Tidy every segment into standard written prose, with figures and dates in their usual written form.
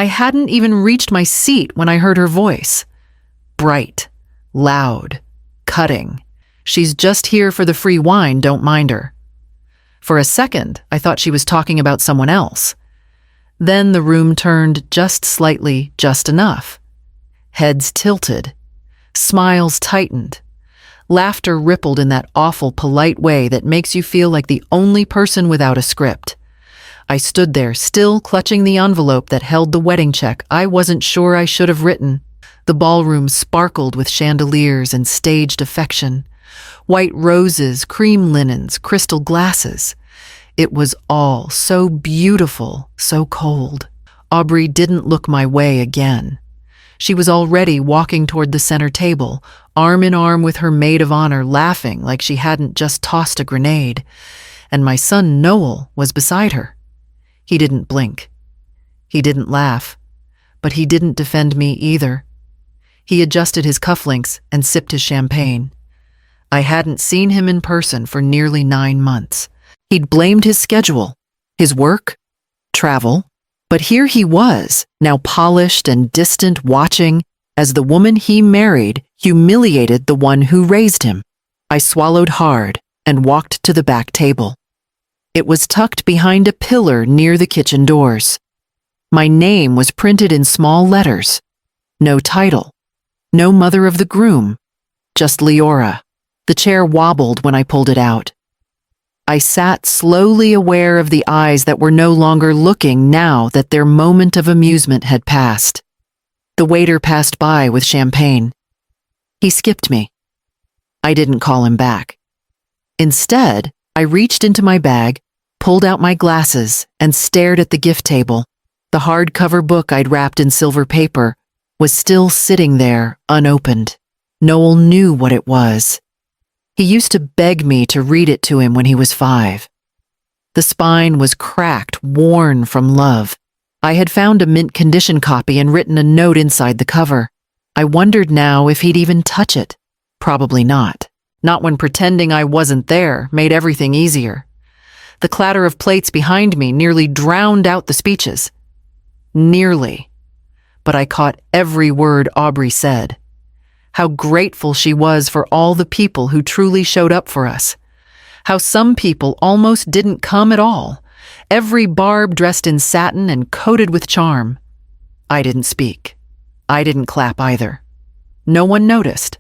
I hadn't even reached my seat when I heard her voice. Bright, loud, cutting. She's just here for the free wine, don't mind her. For a second, I thought she was talking about someone else. Then the room turned just slightly, just enough. Heads tilted. Smiles tightened. Laughter rippled in that awful, polite way that makes you feel like the only person without a script. I stood there, still clutching the envelope that held the wedding check I wasn't sure I should have written. The ballroom sparkled with chandeliers and staged affection. White roses, cream linens, crystal glasses. It was all so beautiful, so cold. Aubrey didn't look my way again. She was already walking toward the center table, arm in arm with her maid of honor, laughing like she hadn't just tossed a grenade. And my son Noel was beside her. He didn't blink. He didn't laugh. But he didn't defend me either. He adjusted his cufflinks and sipped his champagne. I hadn't seen him in person for nearly 9 months. He'd blamed his schedule, his work, travel, but here he was, now polished and distant, watching as the woman he married humiliated the one who raised him. I swallowed hard and walked to the back table. It was tucked behind a pillar near the kitchen doors. My name was printed in small letters. No title. No mother of the groom. Just Leora. The chair wobbled when I pulled it out. I sat slowly, aware of the eyes that were no longer looking now that their moment of amusement had passed. The waiter passed by with champagne. He skipped me. I didn't call him back. Instead, I reached into my bag, pulled out my glasses, and stared at the gift table. The hardcover book I'd wrapped in silver paper was still sitting there, unopened. Noel knew what it was. He used to beg me to read it to him when he was 5. The spine was cracked, worn from love. I had found a mint condition copy and written a note inside the cover. I wondered now if he'd even touch it. Probably not. Not when pretending I wasn't there made everything easier. The clatter of plates behind me nearly drowned out the speeches. Nearly. But I caught every word Aubrey said. How grateful she was for all the people who truly showed up for us. How some people almost didn't come at all. Every barb dressed in satin and coated with charm. I didn't speak. I didn't clap either. No one noticed.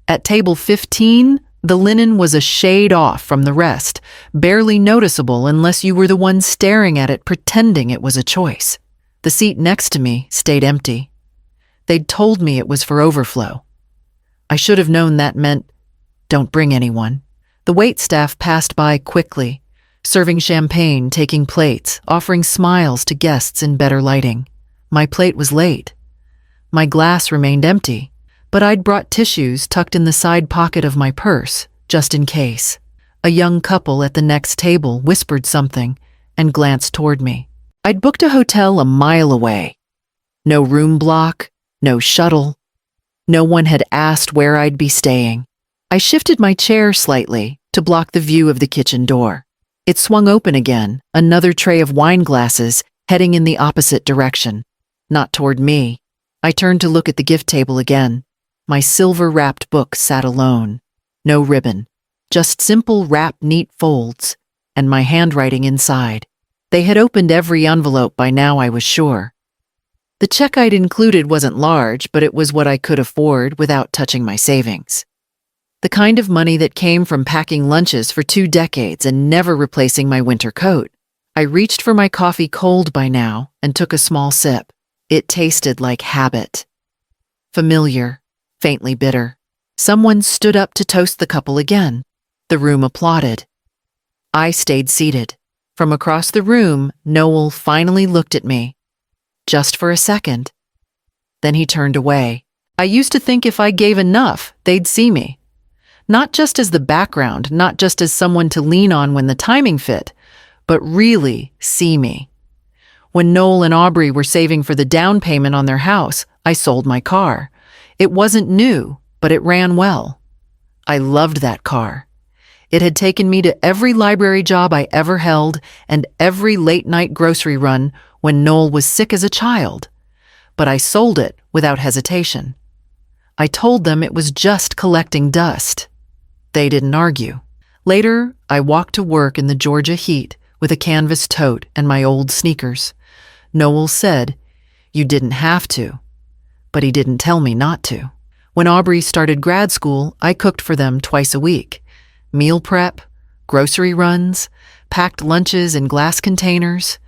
At table 15, the linen was a shade off from the rest, barely noticeable unless you were the one staring at it pretending it was a choice. The seat next to me stayed empty. They'd told me it was for overflow. I should have known that meant, don't bring anyone. The waitstaff passed by quickly, serving champagne, taking plates, offering smiles to guests in better lighting. My plate was late. My glass remained empty, but I'd brought tissues tucked in the side pocket of my purse, just in case. A young couple at the next table whispered something and glanced toward me. I'd booked a hotel a mile away. No room block, no shuttle. No one had asked where I'd be staying. I shifted my chair slightly to block the view of the kitchen door. It swung open again, another tray of wine glasses heading in the opposite direction. Not toward me. I turned to look at the gift table again. My silver-wrapped book sat alone. No ribbon. Just simple wrapped neat folds, and my handwriting inside. They had opened every envelope by now, I was sure. The check I'd included wasn't large, but it was what I could afford without touching my savings. The kind of money that came from packing lunches for 2 decades and never replacing my winter coat. I reached for my coffee cold by now and took a small sip. It tasted like habit. Familiar, faintly bitter. Someone stood up to toast the couple again. The room applauded. I stayed seated. From across the room, Noel finally looked at me. Just for a second. Then he turned away. I used to think if I gave enough, they'd see me. Not just as the background, not just as someone to lean on when the timing fit, but really see me. When Noel and Aubrey were saving for the down payment on their house, I sold my car. It wasn't new, but it ran well. I loved that car. It had taken me to every library job I ever held and every late-night grocery run when Noel was sick as a child. But I sold it without hesitation. I told them it was just collecting dust. They didn't argue. Later, I walked to work in the Georgia heat with a canvas tote and my old sneakers. Noel said, "You didn't have to," but he didn't tell me not to. When Aubrey started grad school, I cooked for them twice a week. Meal prep, grocery runs, packed lunches in glass containers.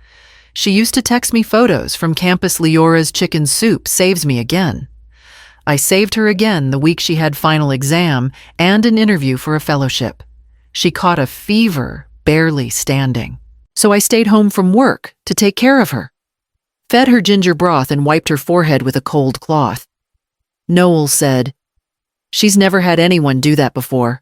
She used to text me photos from Campus Leora's chicken soup saves me again. I saved her again the week she had final exam and an interview for a fellowship. She caught a fever, barely standing. So I stayed home from work to take care of her. Fed her ginger broth and wiped her forehead with a cold cloth. Noel said, "She's never had anyone do that before.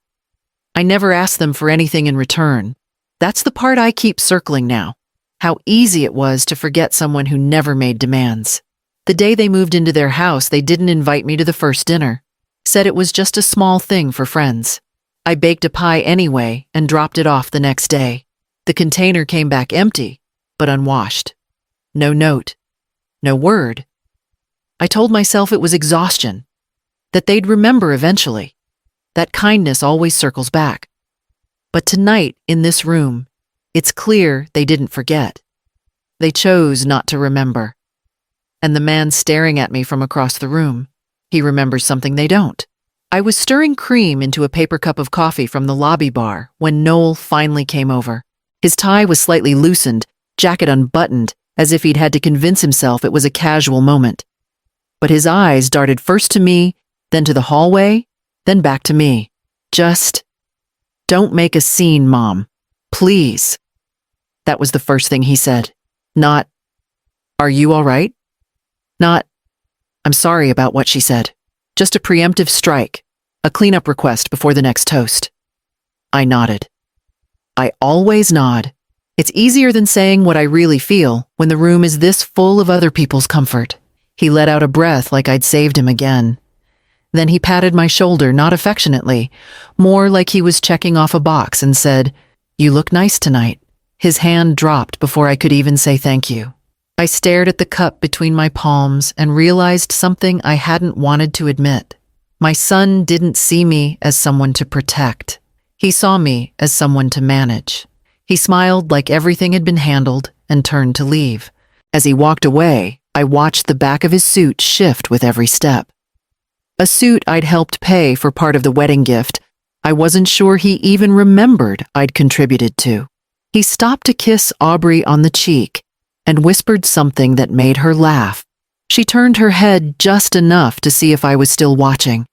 I never asked them for anything in return. That's the part I keep circling now. How easy it was to forget someone who never made demands. The day they moved into their house, they didn't invite me to the first dinner. Said it was just a small thing for friends. I baked a pie anyway and dropped it off the next day. The container came back empty, but unwashed. No note. No word. I told myself it was exhaustion, that they'd remember eventually, that kindness always circles back. But tonight, in this room, it's clear they didn't forget. They chose not to remember. And the man staring at me from across the room, he remembers something they don't. I was stirring cream into a paper cup of coffee from the lobby bar when Noel finally came over. His tie was slightly loosened, jacket unbuttoned, as if he'd had to convince himself it was a casual moment. But his eyes darted first to me, then to the hallway, then back to me. Just, "Don't make a scene, Mom. Please." That was the first thing he said. Not, "Are you all right?" Not, "I'm sorry about what she said." Just a preemptive strike, a cleanup request before the next toast. I nodded. I always nod. It's easier than saying what I really feel when the room is this full of other people's comfort. He let out a breath like I'd saved him again. Then he patted my shoulder, not affectionately, more like he was checking off a box, and said, "You look nice tonight." His hand dropped before I could even say thank you. I stared at the cup between my palms and realized something I hadn't wanted to admit. My son didn't see me as someone to protect. He saw me as someone to manage. He smiled like everything had been handled and turned to leave. As he walked away, I watched the back of his suit shift with every step. A suit I'd helped pay for part of the wedding gift I wasn't sure he even remembered I'd contributed to. He stopped to kiss Aubrey on the cheek and whispered something that made her laugh. She turned her head just enough to see if I was still watching.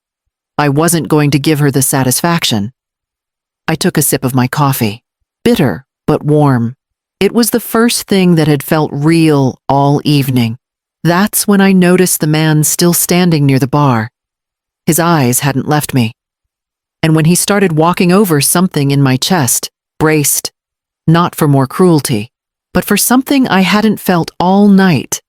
I wasn't going to give her the satisfaction. I took a sip of my coffee. Bitter, but warm. It was the first thing that had felt real all evening. That's when I noticed the man still standing near the bar. His eyes hadn't left me. And when he started walking over, something in my chest braced, not for more cruelty, but for something I hadn't felt all night.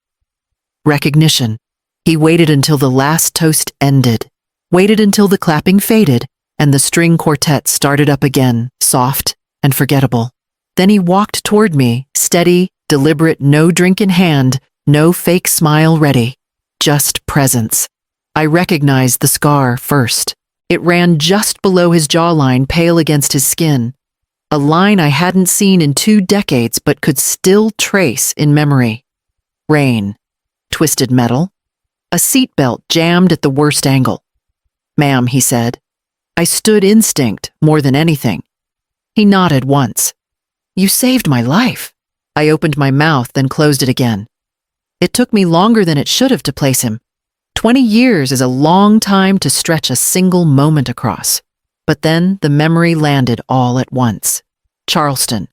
Recognition. He waited until the last toast ended, waited until the clapping faded, and the string quartet started up again, soft and forgettable. Then he walked toward me, steady, deliberate, no drink in hand, no fake smile ready, just presence. I recognized the scar first. It ran just below his jawline, pale against his skin. A line I hadn't seen in 2 decades but could still trace in memory. Rain. Twisted metal. A seatbelt jammed at the worst angle. "Ma'am," he said. I stood instinct more than anything. He nodded once. "You saved my life." I opened my mouth, then closed it again. It took me longer than it should have to place him. 20 years is a long time to stretch a single moment across. But then the memory landed all at once. Charleston.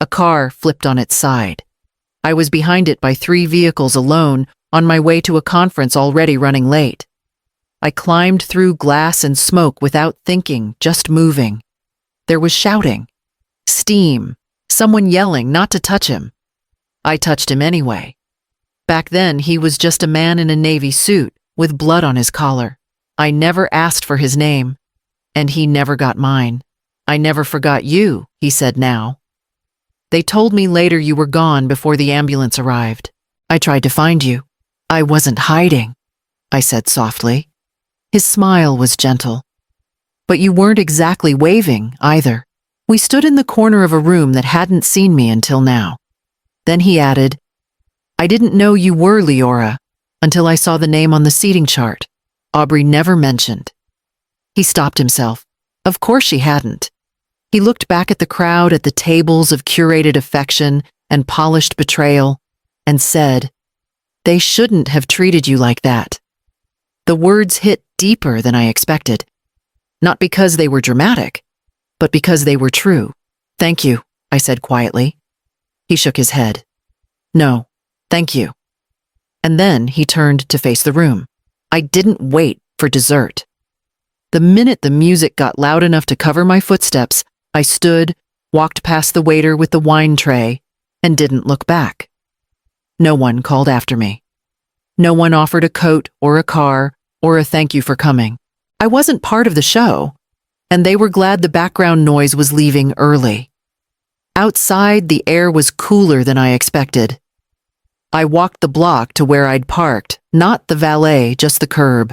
A car flipped on its side. I was behind it by 3 vehicles alone, on my way to a conference already running late. I climbed through glass and smoke without thinking, just moving. There was shouting, steam, someone yelling not to touch him. I touched him anyway. Back then, he was just a man in a navy suit with blood on his collar. I never asked for his name, and he never got mine. I never forgot you, he said now. They told me later you were gone before the ambulance arrived. I tried to find you. I wasn't hiding, I said softly. His smile was gentle. But you weren't exactly waving, either. We stood in the corner of a room that hadn't seen me until now. Then he added, I didn't know you were Leora until I saw the name on the seating chart. Aubrey never mentioned. He stopped himself. Of course she hadn't. He looked back at the crowd at the tables of curated affection and polished betrayal and said, They shouldn't have treated you like that. The words hit deeper than I expected. Not because they were dramatic, but because they were true. Thank you, I said quietly. He shook his head. No, thank you. And then he turned to face the room. I didn't wait for dessert. The minute the music got loud enough to cover my footsteps, I stood, walked past the waiter with the wine tray, and didn't look back. No one called after me. No one offered a coat or a car or a thank you for coming. I wasn't part of the show, and they were glad the background noise was leaving early. Outside, the air was cooler than I expected. I walked the block to where I'd parked, not the valet, just the curb.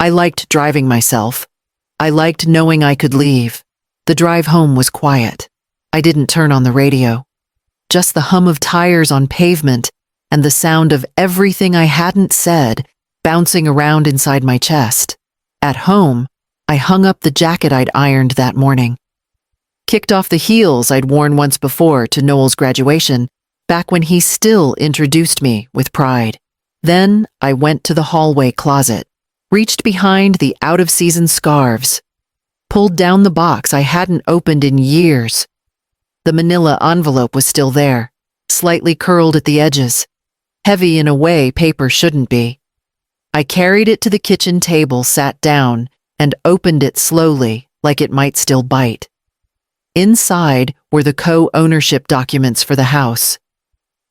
I liked driving myself. I liked knowing I could leave. The drive home was quiet. I didn't turn on the radio. Just the hum of tires on pavement and the sound of everything I hadn't said bouncing around inside my chest. At home, I hung up the jacket I'd ironed that morning. Kicked off the heels I'd worn once before to Noel's graduation, back when he still introduced me with pride. Then I went to the hallway closet, reached behind the out-of-season scarves, pulled down the box I hadn't opened in years. The manila envelope was still there, slightly curled at the edges, heavy in a way paper shouldn't be. I carried it to the kitchen table, sat down, and opened it slowly, like it might still bite. Inside were the co-ownership documents for the house.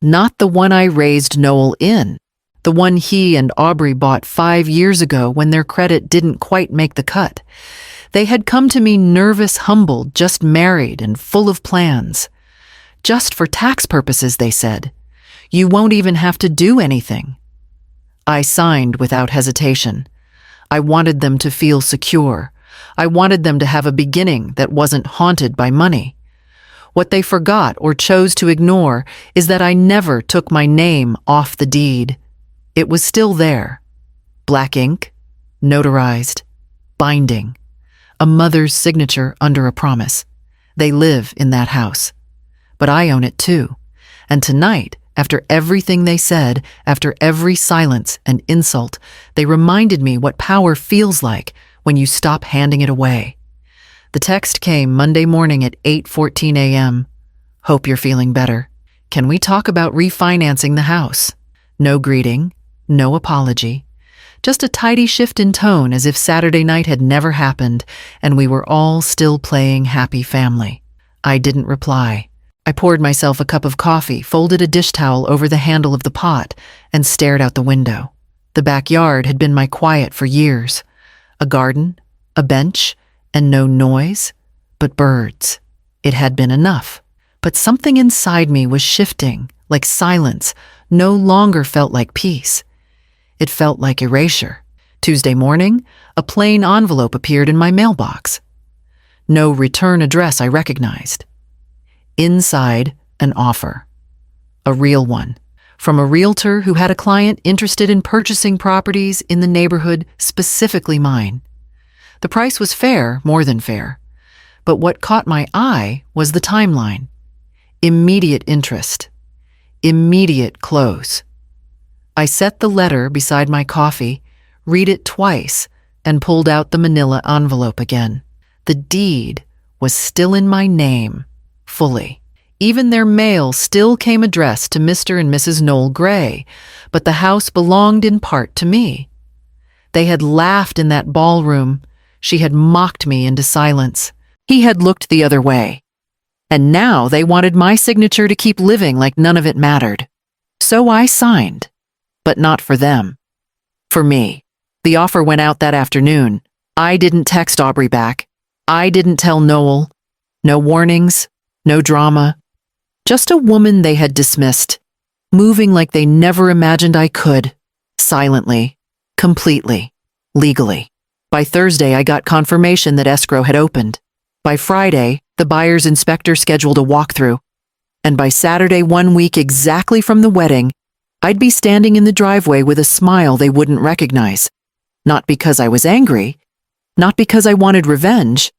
Not the one I raised Noel in, the one he and Aubrey bought 5 years ago when their credit didn't quite make the cut. They had come to me nervous, humbled, just married and full of plans. Just for tax purposes, they said. You won't even have to do anything. I signed without hesitation. I wanted them to feel secure. I wanted them to have a beginning that wasn't haunted by money. What they forgot or chose to ignore is that I never took my name off the deed. It was still there. Black ink, notarized, binding. A mother's signature under a promise. They live in that house. But I own it too. And tonight, after everything they said, after every silence and insult, they reminded me what power feels like when you stop handing it away. The text came Monday morning at 8:14 a.m. Hope you're feeling better. Can we talk about refinancing the house? No greeting, no apology. Just a tidy shift in tone as if Saturday night had never happened and we were all still playing happy family. I didn't reply. I poured myself a cup of coffee, folded a dish towel over the handle of the pot, and stared out the window. The backyard had been my quiet for years. A garden, a bench, and no noise, but birds. It had been enough. But something inside me was shifting, like silence, no longer felt like peace. It felt like erasure. Tuesday morning, a plain envelope appeared in my mailbox. No return address I recognized. Inside, an offer. A real one. From a realtor who had a client interested in purchasing properties in the neighborhood, specifically mine. The price was fair, more than fair. But what caught my eye was the timeline. Immediate interest. Immediate close. I set the letter beside my coffee, read it twice, and pulled out the manila envelope again. The deed was still in my name, fully. Even their mail still came addressed to Mr. and Mrs. Noel Gray, but the house belonged in part to me. They had laughed in that ballroom. She had mocked me into silence. He had looked the other way. And now they wanted my signature to keep living like none of it mattered. So I signed. But not for them. For me. The offer went out that afternoon. I didn't text Aubrey back. I didn't tell Noel. No warnings, no drama. Just a woman they had dismissed, moving like they never imagined I could. Silently, completely, legally. By Thursday, I got confirmation that escrow had opened. By Friday, the buyer's inspector scheduled a walkthrough. And by Saturday, 1 week exactly from the wedding, I'd be standing in the driveway with a smile they wouldn't recognize. Not because I was angry, not because I wanted revenge,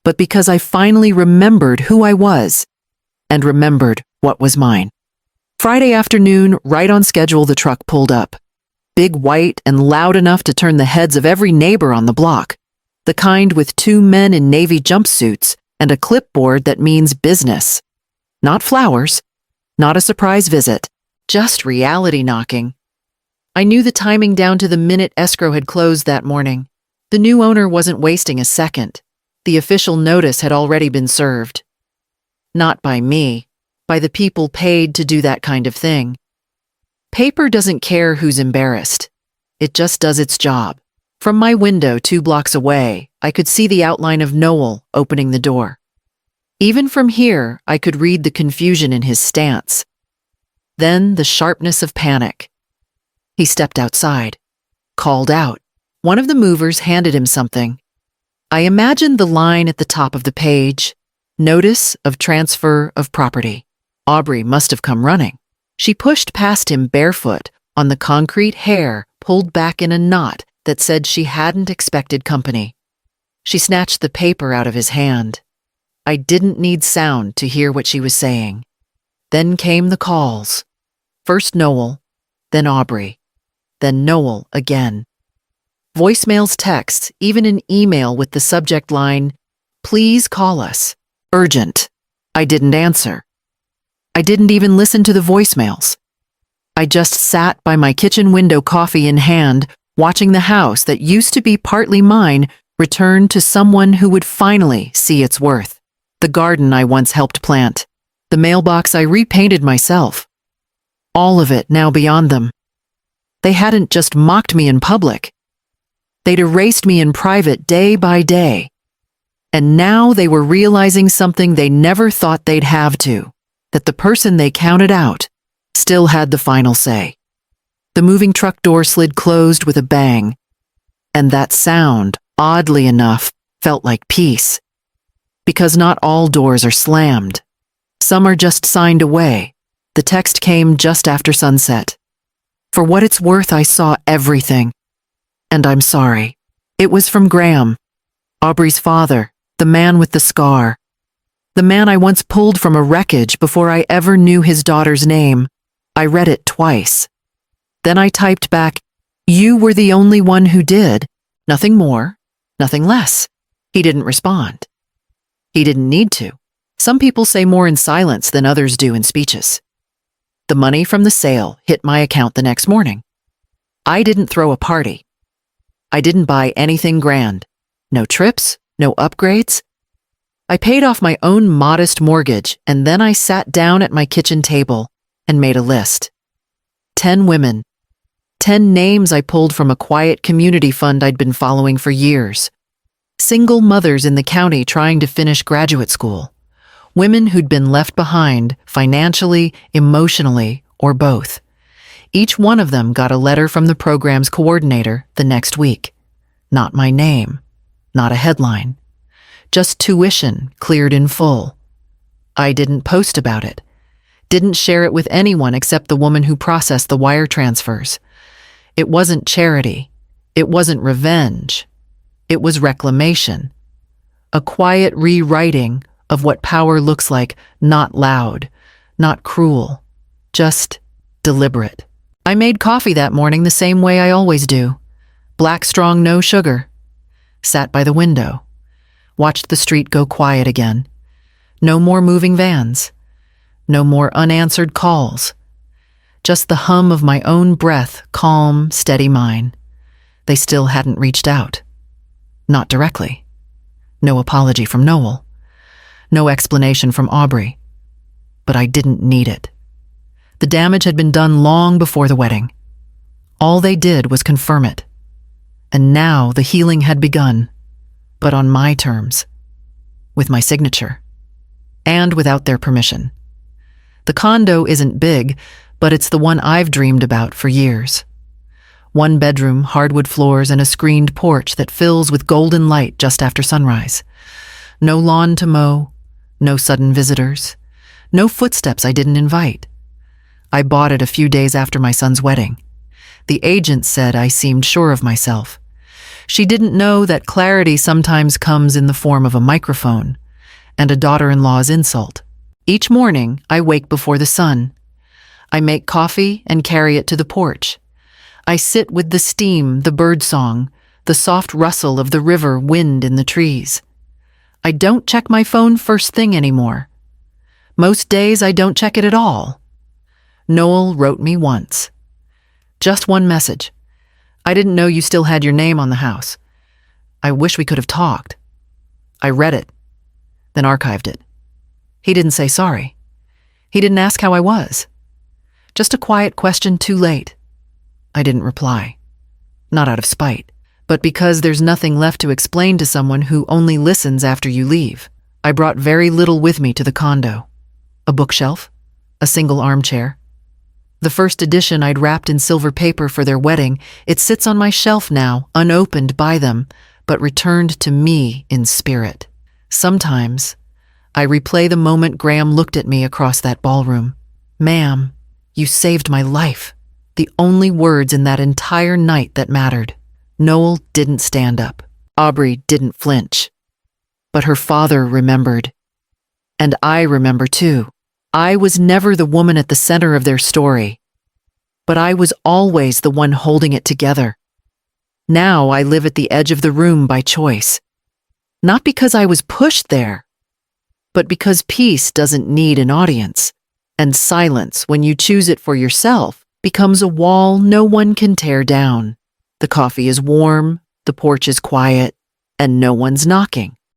but because I finally remembered who I was and remembered what was mine. Friday afternoon, right on schedule, the truck pulled up. Big, white, and loud enough to turn the heads of every neighbor on the block. The kind with 2 men in navy jumpsuits and a clipboard that means business. Not flowers, not a surprise visit, just reality knocking. I knew the timing down to the minute escrow had closed that morning. The new owner wasn't wasting a second. The official notice had already been served. Not by me, by the people paid to do that kind of thing. Paper doesn't care who's embarrassed. It just does its job. From my window 2 blocks away, I could see the outline of Noel opening the door. Even from here, I could read the confusion in his stance. Then the sharpness of panic. He stepped outside, called out. One of the movers handed him something. I imagined the line at the top of the page, notice of transfer of property. Aubrey must have come running. She pushed past him barefoot on the concrete hair pulled back in a knot that said she hadn't expected company. She snatched the paper out of his hand. I didn't need sound to hear what she was saying. Then came the calls. First Noel, then Aubrey, then Noel again. Voicemails, texts, even an email with the subject line, "Please call us. Urgent." I didn't answer. I didn't even listen to the voicemails. I just sat by my kitchen window, coffee in hand, watching the house that used to be partly mine return to someone who would finally see its worth. The garden I once helped plant. The mailbox I repainted myself. All of it now beyond them. They hadn't just mocked me in public. They'd erased me in private day by day. And now they were realizing something they never thought they'd have to, that the person they counted out still had the final say. The moving truck door slid closed with a bang, and that sound, oddly enough, felt like peace. Because not all doors are slammed. Some are just signed away. The text came just after sunset. For what it's worth, I saw everything. And I'm sorry. It was from Graham, Aubrey's father, the man with the scar. The man I once pulled from a wreckage before I ever knew his daughter's name. I read it twice. Then I typed back, "You were the only one who did. Nothing more, nothing less." He didn't respond. He didn't need to. Some people say more in silence than others do in speeches. The money from the sale hit my account the next morning. I didn't throw a party. I didn't buy anything grand. No trips, no upgrades. I paid off my own modest mortgage, and then I sat down at my kitchen table and made a list. 10 women. 10 names I pulled from a quiet community fund I'd been following for years. Single mothers in the county trying to finish graduate school. Women who'd been left behind, financially, emotionally, or both. Each one of them got a letter from the program's coordinator the next week. Not my name, not a headline. Just tuition cleared in full. I didn't post about it. Didn't share it with anyone except the woman who processed the wire transfers. It wasn't charity. It wasn't revenge. It was reclamation. A quiet rewriting of what power looks like, not loud, not cruel, just deliberate. I made coffee that morning the same way I always do. Black, strong, no sugar. Sat by the window. Watched the street go quiet again. No more moving vans. No more unanswered calls. Just the hum of my own breath, calm, steady mine. They still hadn't reached out. Not directly. No apology from Noel. No explanation from Aubrey. But I didn't need it. The damage had been done long before the wedding. All they did was confirm it. And now the healing had begun, but on my terms. with my signature, and without their permission. The condo isn't big, but it's the one I've dreamed about for years. 1 bedroom, hardwood floors, and a screened porch that fills with golden light just after sunrise. No lawn to mow, no sudden visitors, no footsteps I didn't invite. I bought it a few days after my son's wedding. The agent said I seemed sure of myself. She didn't know that clarity sometimes comes in the form of a microphone and a daughter-in-law's insult. Each morning, I wake before the sun. I make coffee and carry it to the porch. I sit with the steam, the birdsong, the soft rustle of the river wind in the trees. I don't check my phone first thing anymore. Most days I don't check it at all. Noel wrote me once. Just 1 message. I didn't know you still had your name on the house. I wish we could have talked. I read it, then archived it. He didn't say sorry. He didn't ask how I was. Just a quiet question too late. I didn't reply. Not out of spite, but because there's nothing left to explain to someone who only listens after you leave. I brought very little with me to the condo. A bookshelf, a single armchair. The first edition I'd wrapped in silver paper for their wedding, it sits on my shelf now, unopened by them, but returned to me in spirit. Sometimes, I replay the moment Graham looked at me across that ballroom. "Ma'am, you saved my life." The only words in that entire night that mattered. Noel didn't stand up. Aubrey didn't flinch. But her father remembered. And I remember too. I was never the woman at the center of their story, but I was always the one holding it together. Now I live at the edge of the room by choice. Not because I was pushed there, but because peace doesn't need an audience, and silence, when you choose it for yourself, becomes a wall no one can tear down. The coffee is warm, the porch is quiet, and no one's knocking.